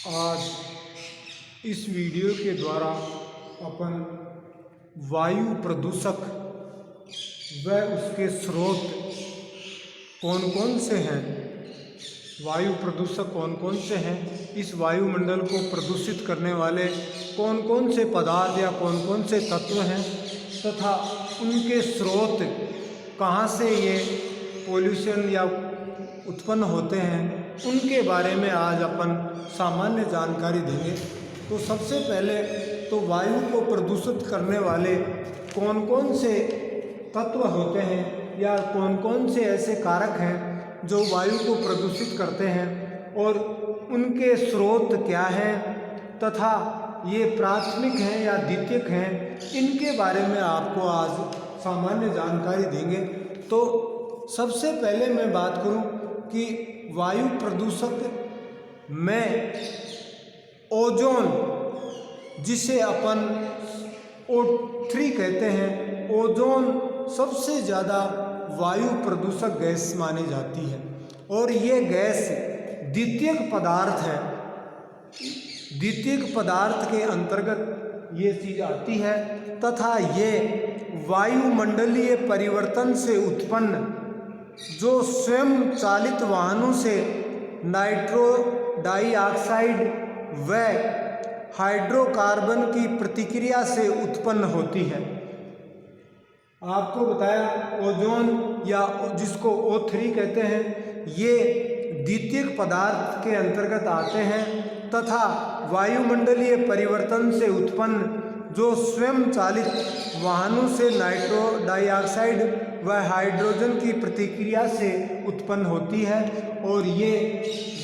आज इस वीडियो के द्वारा अपन वायु प्रदूषक व उसके स्रोत कौन कौन से हैं, वायु प्रदूषक कौन कौन से हैं, इस वायुमंडल को प्रदूषित करने वाले कौन कौन से पदार्थ या कौन कौन से तत्व हैं तथा उनके स्रोत कहाँ से ये पोल्यूशन या उत्पन्न होते हैं, उनके बारे में आज अपन सामान्य जानकारी देंगे। तो सबसे पहले तो वायु को प्रदूषित करने वाले कौन कौन से तत्व होते हैं या कौन कौन से ऐसे कारक हैं जो वायु को प्रदूषित करते हैं और उनके स्रोत क्या हैं तथा ये प्राथमिक हैं या द्वितीयक हैं, इनके बारे में आपको आज सामान्य जानकारी देंगे। तो सबसे पहले मैं बात करूं कि वायु प्रदूषक में ओजोन, जिसे अपन O3 कहते हैं, ओजोन सबसे ज़्यादा वायु प्रदूषक गैस मानी जाती है और ये गैस द्वितीयक पदार्थ है। द्वितीयक पदार्थ के अंतर्गत ये चीज़ आती है तथा ये वायुमंडलीय परिवर्तन से उत्पन्न जो स्वयं चालित वाहनों से नाइट्रो डाइऑक्साइड व हाइड्रोकार्बन की प्रतिक्रिया से उत्पन्न होती है। आपको बताया ओजोन या जिसको O3 कहते हैं, ये द्वितीयक पदार्थ के अंतर्गत आते हैं तथा वायुमंडलीय परिवर्तन से उत्पन्न जो स्वयं चालित वाहनों से नाइट्रो डाइऑक्साइड व हाइड्रोजन की प्रतिक्रिया से उत्पन्न होती है और ये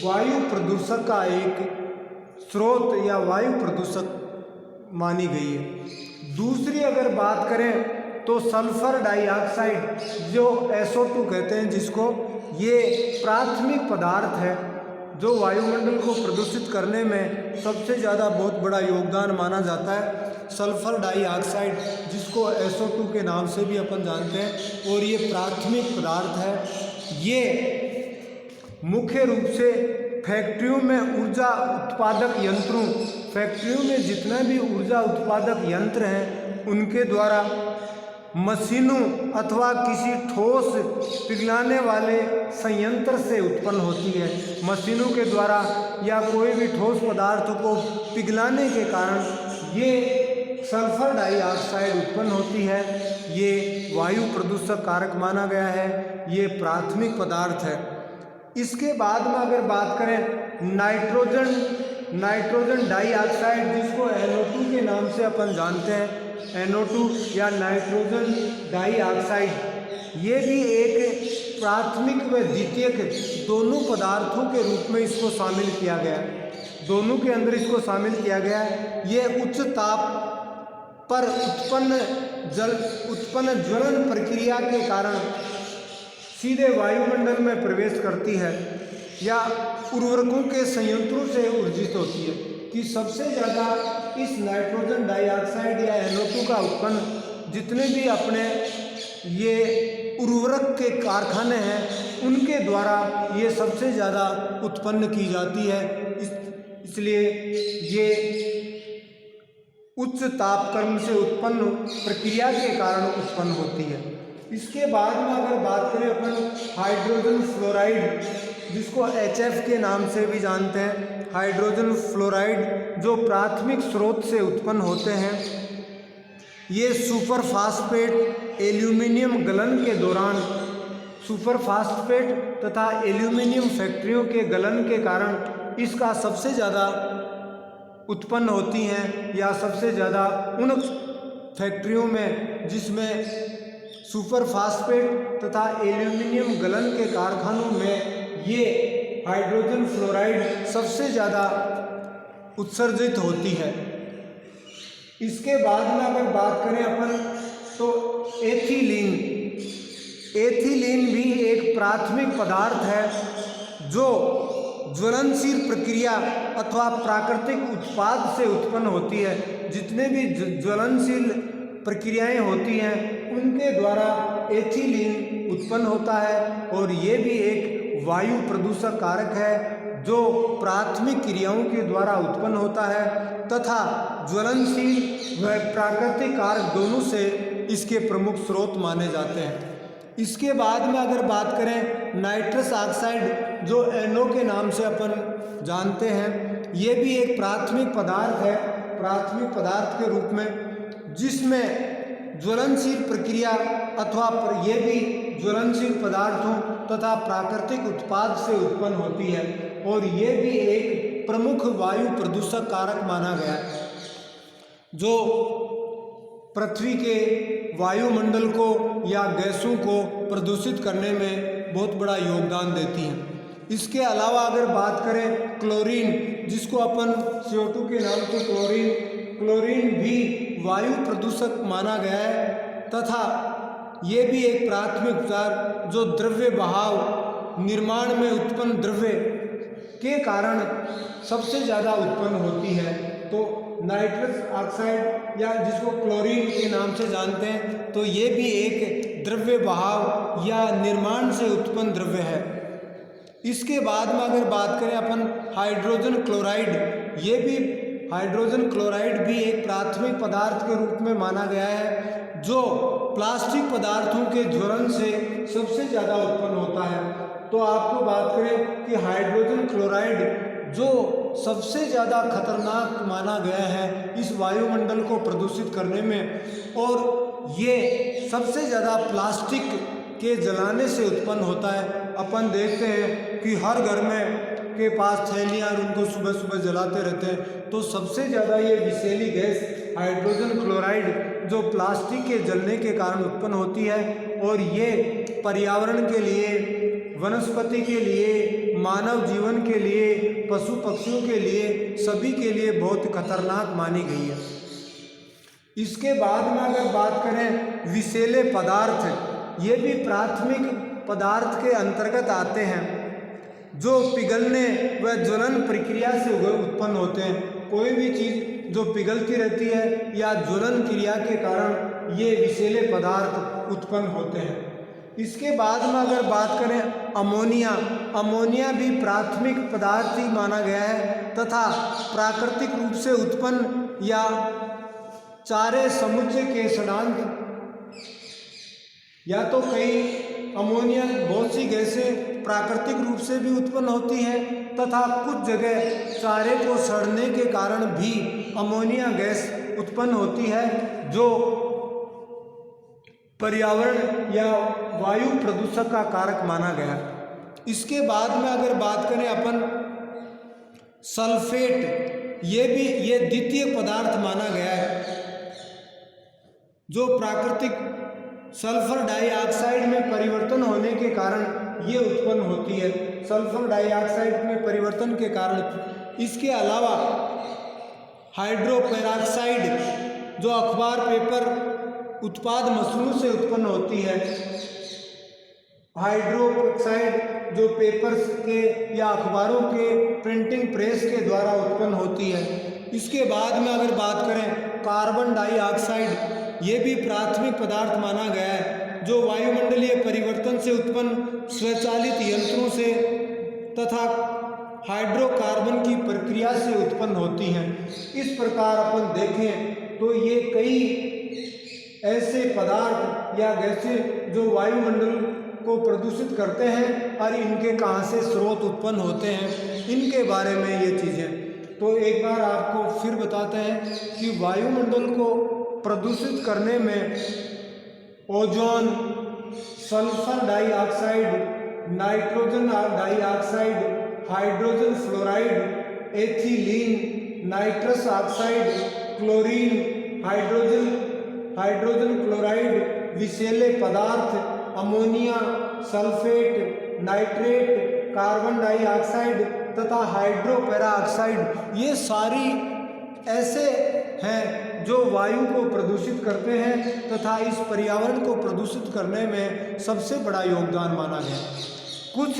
वायु प्रदूषक का एक स्रोत या वायु प्रदूषक मानी गई है। दूसरी अगर बात करें तो सल्फर डाइऑक्साइड जो SO2 कहते हैं, जिसको ये प्राथमिक पदार्थ है जो वायुमंडल को प्रदूषित करने में सबसे ज़्यादा बहुत बड़ा योगदान माना जाता है। सल्फर डाइऑक्साइड जिसको SO2 के नाम से भी अपन जानते हैं और ये प्राथमिक पदार्थ है। ये मुख्य रूप से फैक्ट्रियों में ऊर्जा उत्पादक यंत्रों, फैक्ट्रियों में जितना भी ऊर्जा उत्पादक यंत्र हैं उनके द्वारा मशीनों अथवा किसी ठोस पिघलाने वाले संयंत्र से उत्पन्न होती है। मशीनों के द्वारा या कोई भी ठोस पदार्थ को पिघलाने के कारण ये सल्फर डाइऑक्साइड उत्पन्न होती है। ये वायु प्रदूषक कारक माना गया है, ये प्राथमिक पदार्थ है। इसके बाद में अगर बात करें नाइट्रोजन डाइऑक्साइड जिसको NO2 के नाम से अपन जानते हैं, NO2 या नाइट्रोजन डाइऑक्साइड, ये भी एक प्राथमिक व द्वितीयक दोनों पदार्थों के रूप में इसको शामिल किया गया है। दोनों के अंदर इसको शामिल किया गया है। ये उच्च ताप पर उत्पन्न ज्वलन प्रक्रिया के कारण सीधे वायुमंडल में प्रवेश करती है या उर्वरकों के संयंत्रों से ऊर्जित होती है। कि सबसे ज़्यादा इस नाइट्रोजन डाइऑक्साइड या NO2 का उत्पन्न जितने भी अपने ये उर्वरक के कारखाने हैं उनके द्वारा ये सबसे ज़्यादा उत्पन्न की जाती है। इसलिए ये उच्च तापक्रम से उत्पन्न प्रक्रिया के कारण उत्पन्न होती है। इसके बाद में अगर बात करें अपन हाइड्रोजन फ्लोराइड जिसको HF के नाम से भी जानते हैं, हाइड्रोजन फ्लोराइड जो प्राथमिक स्रोत से उत्पन्न होते हैं, ये सुपर फास्फेट एल्यूमिनियम गलन के दौरान सुपर फास्फेट तथा एल्यूमिनियम फैक्ट्रियों के गलन के कारण इसका सबसे ज़्यादा उत्पन्न होती हैं या सबसे ज़्यादा उन फैक्ट्रियों में जिसमें सुपर फास्फेट तथा एल्यूमिनियम गलन के कारखानों में ये हाइड्रोजन फ्लोराइड सबसे ज़्यादा उत्सर्जित होती है। इसके बाद में अगर बात करें अपन तो एथिलीन भी एक प्राथमिक पदार्थ है जो ज्वलनशील प्रक्रिया अथवा प्राकृतिक उत्पाद से उत्पन्न होती है। जितने भी ज्वलनशील प्रक्रियाएं होती हैं उनके द्वारा एथिलीन उत्पन्न होता है और ये भी एक वायु प्रदूषक कारक है जो प्राथमिक क्रियाओं के द्वारा उत्पन्न होता है तथा ज्वलनशील व प्राकृतिक कारक दोनों से इसके प्रमुख स्रोत माने जाते हैं। इसके बाद में अगर बात करें नाइट्रस ऑक्साइड, जो NO के नाम से अपन जानते हैं, ये भी एक प्राथमिक पदार्थ है, प्राथमिक पदार्थ के रूप में, जिसमें ज्वलनशील प्रक्रिया अथवा ये भी ज्वलनशील पदार्थों तथा प्राकृतिक उत्पाद से उत्पन्न होती है और ये भी एक प्रमुख वायु प्रदूषक कारक माना गया है, जो पृथ्वी के वायुमंडल को या गैसों को प्रदूषित करने में बहुत बड़ा योगदान देती हैं। इसके अलावा अगर बात करें क्लोरीन, जिसको अपन CO2 के नाम से क्लोरीन भी वायु प्रदूषक माना गया है तथा ये भी एक प्राथमिक उपचार जो द्रव्य बहाव निर्माण में उत्पन्न द्रव्य के कारण सबसे ज़्यादा उत्पन्न होती है। तो नाइट्रस ऑक्साइड या जिसको क्लोरीन के नाम से जानते हैं, तो ये भी एक द्रव्य बहाव या निर्माण से उत्पन्न द्रव्य है। इसके बाद में अगर बात करें अपन हाइड्रोजन क्लोराइड, ये भी हाइड्रोजन क्लोराइड भी एक प्राथमिक पदार्थ के रूप में माना गया है, जो प्लास्टिक पदार्थों के ज्वलन से सबसे ज़्यादा उत्पन्न होता है। तो आपको बात करें कि हाइड्रोजन क्लोराइड जो सबसे ज़्यादा खतरनाक माना गया है इस वायुमंडल को प्रदूषित करने में, और ये सबसे ज़्यादा प्लास्टिक के जलाने से उत्पन्न होता है। अपन देखते हैं कि हर घर में के पास थैलियाँ उनको सुबह सुबह जलाते रहते हैं, तो सबसे ज़्यादा ये विषैली गैस हाइड्रोजन क्लोराइड जो प्लास्टिक के जलने के कारण उत्पन्न होती है, और ये पर्यावरण के लिए, वनस्पति के लिए, मानव जीवन के लिए, पशु पक्षियों के लिए, सभी के लिए बहुत खतरनाक मानी गई है। इसके बाद में अगर बात करें विषैले पदार्थ, ये भी प्राथमिक पदार्थ के अंतर्गत आते हैं, जो पिघलने व ज्वलन प्रक्रिया से उत्पन्न होते हैं। कोई भी चीज़ जो पिघलती रहती है या ज्वलन क्रिया के कारण ये विषैले पदार्थ उत्पन्न होते हैं। इसके बाद में अगर बात करें अमोनिया भी प्राथमिक पदार्थ ही माना गया है तथा प्राकृतिक रूप से उत्पन्न या चारे समुच्चय के सड़ांक, या तो कई अमोनिया बहुत सी गैसें प्राकृतिक रूप से भी उत्पन्न होती हैं तथा कुछ जगह चारे को सड़ने के कारण भी अमोनिया गैस उत्पन्न होती है, जो पर्यावरण या वायु प्रदूषक का कारक माना गया। इसके बाद में अगर बात करें अपन सल्फेट, ये द्वितीय पदार्थ माना गया है, जो प्राकृतिक सल्फर डाइऑक्साइड में परिवर्तन होने के कारण ये उत्पन्न होती है, सल्फर डाइऑक्साइड में परिवर्तन के कारण। इसके अलावा हाइड्रोपेरोक्साइड जो अखबार पेपर उत्पाद मशरूम से उत्पन्न होती है, हाइड्रोपेरोक्साइड जो पेपर्स के या अखबारों के प्रिंटिंग प्रेस के द्वारा उत्पन्न होती है। इसके बाद में अगर बात करें कार्बन डाइऑक्साइड, ये भी प्राथमिक पदार्थ माना गया है, जो वायुमंडलीय परिवर्तन से उत्पन्न स्वचालित यंत्रों से तथा हाइड्रोकार्बन की प्रक्रिया से उत्पन्न होती हैं। इस प्रकार अपन देखें तो ये कई ऐसे पदार्थ या गैसें जो वायुमंडल को प्रदूषित करते हैं और इनके कहाँ से स्रोत उत्पन्न होते हैं, इनके बारे में ये चीज़ें। तो एक बार आपको फिर बताते हैं कि वायुमंडल को प्रदूषित करने में ozone, sulphur dioxide, nitrogen dioxide, hydrogen fluoride, ethylene, nitrous oxide, chlorine, hydrogen chloride, विषैले पदार्थ, ammonia, sulphate, nitrate, carbon dioxide तथा हाइड्रोपेरोक्साइड, ये सारी ऐसे हैं जो वायु को प्रदूषित करते हैं तथा इस पर्यावरण को प्रदूषित करने में सबसे बड़ा योगदान माना गया। कुछ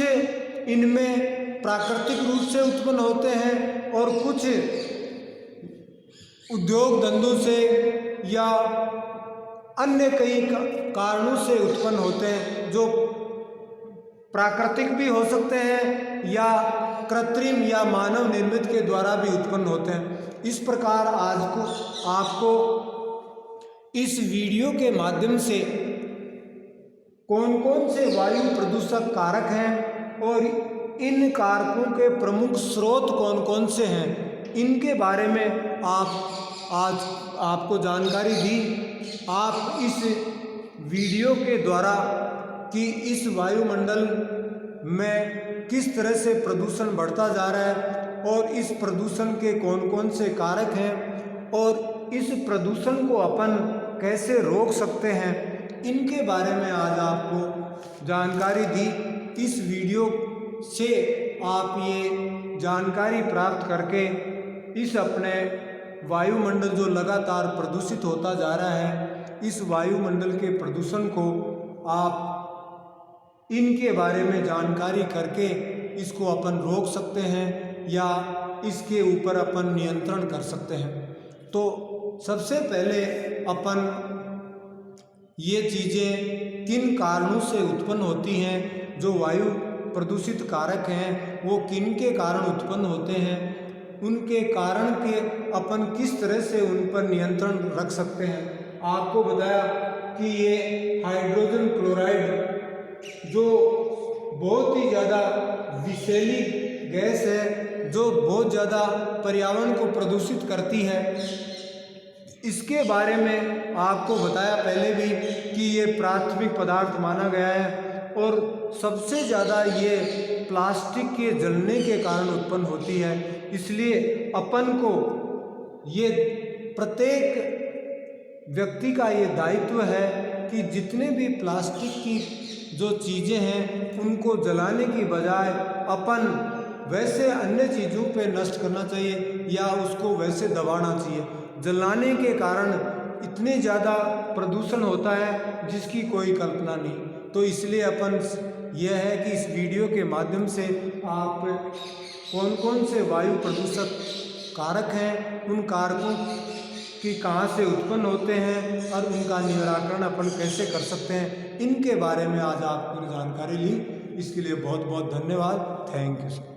इनमें प्राकृतिक रूप से उत्पन्न होते हैं और कुछ उद्योग धंधों से या अन्य कई कारणों से उत्पन्न होते हैं, जो प्राकृतिक भी हो सकते हैं या कृत्रिम या मानव निर्मित के द्वारा भी उत्पन्न होते हैं। इस प्रकार आज को आपको इस वीडियो के माध्यम से कौन कौन से वायु प्रदूषक कारक हैं और इन कारकों के प्रमुख स्रोत कौन कौन से हैं, इनके बारे में आज आपको जानकारी दी। आप इस वीडियो के द्वारा कि इस वायुमंडल में किस तरह से प्रदूषण बढ़ता जा रहा है और इस प्रदूषण के कौन कौन से कारक हैं और इस प्रदूषण को अपन कैसे रोक सकते हैं, इनके बारे में आज आपको जानकारी दी। इस वीडियो से आप ये जानकारी प्राप्त करके इस अपने वायुमंडल जो लगातार प्रदूषित होता जा रहा है, इस वायुमंडल के प्रदूषण को आप इनके बारे में जानकारी करके इसको अपन रोक सकते हैं या इसके ऊपर अपन नियंत्रण कर सकते हैं। तो सबसे पहले अपन ये चीज़ें किन कारणों से उत्पन्न होती हैं, जो वायु प्रदूषित कारक हैं वो किन के कारण उत्पन्न होते हैं, उनके कारण के अपन किस तरह से उन पर नियंत्रण रख सकते हैं। आपको बताया कि ये हाइड्रोजन क्लोराइड जो बहुत ही ज़्यादा विषैली गैस है, जो बहुत ज़्यादा पर्यावरण को प्रदूषित करती है, इसके बारे में आपको बताया पहले भी कि ये प्राथमिक पदार्थ माना गया है और सबसे ज़्यादा ये प्लास्टिक के जलने के कारण उत्पन्न होती है। इसलिए अपन को ये प्रत्येक व्यक्ति का ये दायित्व है कि जितने भी प्लास्टिक की जो चीज़ें हैं उनको जलाने की बजाय अपन वैसे अन्य चीज़ों पे नष्ट करना चाहिए या उसको वैसे दबाना चाहिए। जलाने के कारण इतने ज़्यादा प्रदूषण होता है जिसकी कोई कल्पना नहीं। तो इसलिए अपन यह है कि इस वीडियो के माध्यम से आप कौन कौन से वायु प्रदूषक कारक हैं, उन कारकों कि कहाँ से उत्पन्न होते हैं और उनका निराकरण अपन कैसे कर सकते हैं, इनके बारे में आज आपको जानकारी ली। इसके लिए बहुत बहुत धन्यवाद। Thank you.